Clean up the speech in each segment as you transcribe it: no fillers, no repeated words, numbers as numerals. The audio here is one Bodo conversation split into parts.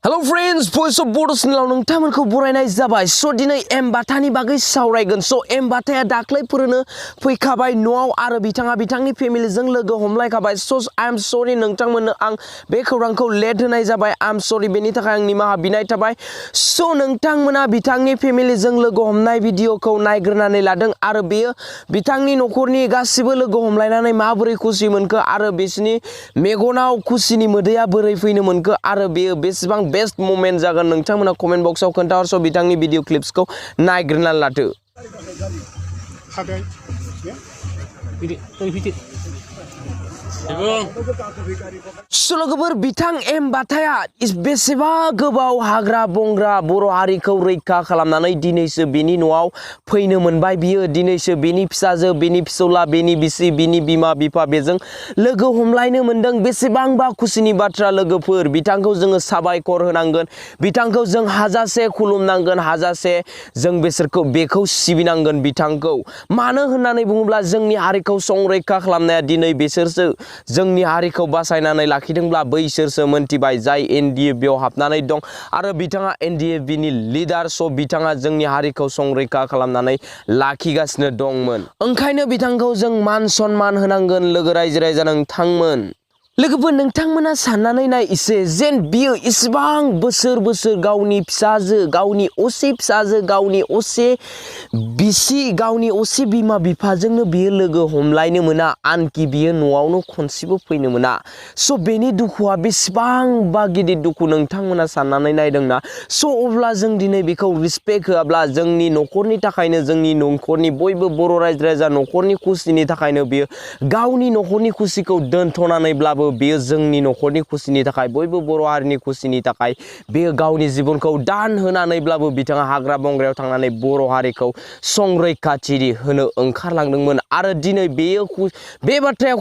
Hello friends, voice of Bodo channel नोंथांमोनखौ बरायनाय जाबाय। स' दिनै बाथानि बागै सावरायगोन। स' बाथाया दाख्लैफोरनो फैखाबाय न'आव आरो बिथांनि फेमिलिजों लोगो हमलायखाबाय। स' I am sorry नोंथांमोननो आं बे खौरांखौ लेट होनाय जाबाय। I am sorry बेनि थाखाय आं निमाहा बिनाय थाबाय। स' नोंथांमोना बिथांनि फेमिलिजों लोगो हमनाय भिडिअखौ नायग्रोनानै लादों आरो बेयो बिथांनि न'खरनि गासिबो लोगो हमलायनानै माबोरै खुसि मोनखो आरो बिसोरनि मेगनाव खुसिनि मोदैया बोरै फैनो मोनखो आरो बेयो बेसेबां बेस्ट मोमेन्ट जागोन नोंथांमोना कमेन्ट बक्सआव खोन्थाहर। स' बिथांनि भिडिअ क्लिप्सखौ नायग्रोनानै लादो। लोगोफोर बिथां बाथाया बेसेबा गोबाव हाग्रा बंग्रा बर' हारिखौ रैखा खालामनानै दिनैसो बेनि न'आव फैनो मोनबाय। बियो दिनैसो बेनि फिसाजो, बेनि फिसौला, बेनि बिसि, बेनि बिमा बिफा बेजों लोगो हमलायनो मोनदों। बेसेबांबा खुसिनि बाथ्रा लोगोफोर। बिथांखौ जोङो साबायखर होनांगोन, बिथांखौ जों हाजासे खुलुमनांगोन, हाजासे जों बेखौ सिबिनांगोन बिथांखौ। मानो होननानै बुङोब्ला जोंनि हारिखौ संरैखा खालामनाया दिनै बिसोरसो। जोंनि हारिखौ बासायनानै लाखिदोंब्ला बैसोरसो मोनथिबाय जाय NDFB आव हाबनानै दं आरो बिथाङा NDFB नि लिडार। स' बिथाङा जोंनि हारिखौ संरैखा खालामनानै लाखिगासिनो दंमोन। ओंखायनो बिथांखौ जों मान सनमान होनांगोन। लोगो रायजो राजा नोंथांमोन, लोगोफोर नोंथांमोना साननानै नाय एसे, जेन बियो इसेबां बोसोर गावनि फिसाजो, गावनि असे फिसाजो, गावनि असे बिसि, गावनि असे बिमा बिफाजोंनो बियो लोगो हमलायनो मोना, आनखि बियो न'आवनो खनसेबो फैनो मोना। स' बेनि दुखुआ बेसेबांबा गिदिर दुखु नोंथांमोना साननानै नायदोंना। स' अब्ला जों दिनै बेखौ रिसपेक्ट होआब्ला जोंनि न'खरनि थाखायनो, जोंनि न'खरनि बयबो बर' रायजो राजा न'खरनि खुसिनि थाखायनो बियो गावनि न'खरनि खुसिखौ दोनथ'नानैब्लाबो बेयो जोंनि न'खरनि खुसिनि थाखाय, बयबो बर' हारिनि खुसिनि थाखाय बेयो गावनि जिबनखौ दान होनानैब्लाबो बिथाङा हाग्रा बंग्रायाव थांनानै बर' हारिखौ संरैखाथि होनो ओंखारलांदोंमोन। आरो दिनै बे बाथ्राया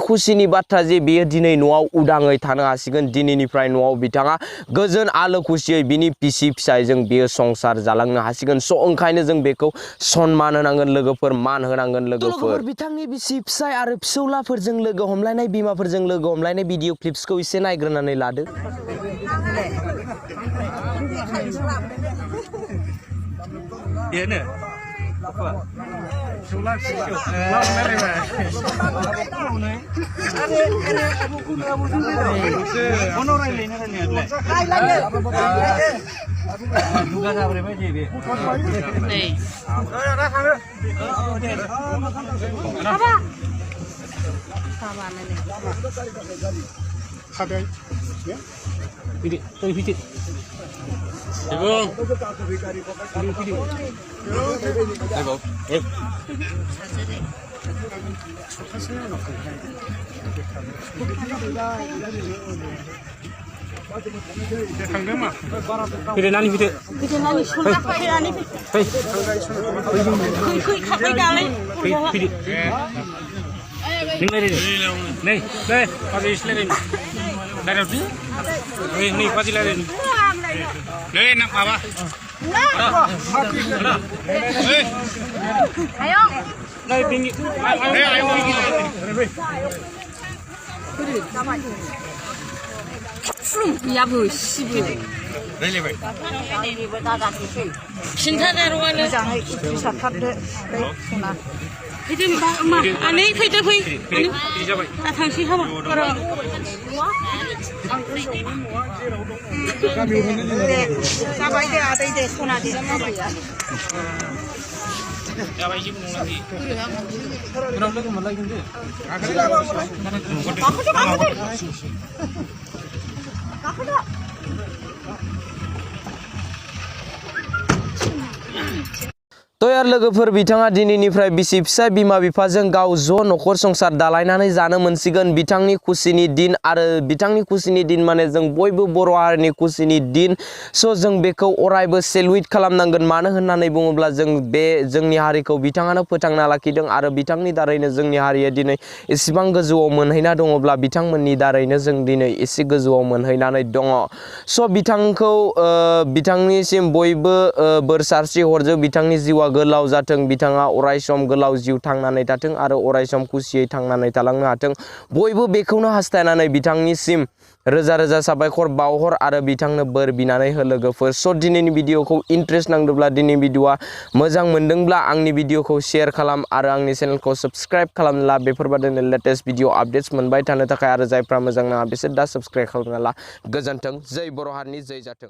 खुसिनि बाथ्रा जे बेयो दिनै न'आव उदाङै थानो हासिगोन। दिनैनिफ्राय न'आव बिथाङा गोजोन आलो खुसियै बिनि बिसि फिसायजों बेयो संसार जालांनो हासिगोन। स' ओंखायनो जों बेखौ सनमान होनांगोन लोगोफोर, मान होनांगोन लोगोफोर। बिथांनि बिसि फिसाय आरो फिसौलाफोरजों लोगो हमलायनाय, बिमाफोरजों लोगो हमलायनाय भिडिअ क्लिप्सखौ एसे नायग्रोनानै लादो। तो यार लोगोफोर, बिथाङा दिनैनिफ्राय बिसि फिसा बिमा बिफाजों गाव ज' न'खर संसार दालायनानै जानो मोनसिगोन। बिथांनि खुसिनि दिन आरो बिथांनि खुसिनि दिन माने जों बयबो बर' हारिनि खुसिनि दिन। स' जों बेखौ अरायबो सेलुइट खालामनांगोन। मानो होननानै बुङोब्ला जोंनि हारिखौ बिथाङानो फोथांना लाखिदों आरो बिथांनि दारैनो जोंनि हारिया दिनै एसेबां गोजौआव मोनहैना दङब्ला बिथांमोननि दारैनो जों दिनै एसे गोजौआव मोनहैनानै दङ। स' बिथांखौ बिथांनिसिम बयबो बोर सारस्रि हरजों। बिथांनि जिउआ गोलाव जाथों, बिथाङा अरायसम गोलाव जिउ थांनानै थाथों आरो अरायसम खुसियै थांनानै थालांनो हाथों। बयबो बेखौनो हास्थायनानै बिथांनिसिम रोजा रोजा साबायखर बावहर आरो बिथांनो बोर बिनानै हो लोगोफोर। स' दिनैनि भिडिअखौ इन्ट्रेस्ट नांदोंब्ला दिनैनि भिडिअआ मोजां मोनदोंब्ला आंनि भिडिअखौ शेयार खालाम आरो आंनि चेनेलखौ साबस्क्राइब खालामना ला। बेफोरबादिनो लेटेस्ट भिडिअ आपडेट्स मोनबाय थानो थाखाय आरो जायफ्रा मोजां नाङा बिसोर दा साबस्क्राइब खालामना ला। गोजोन्थों। जै बर' हारिनि जै जाथों।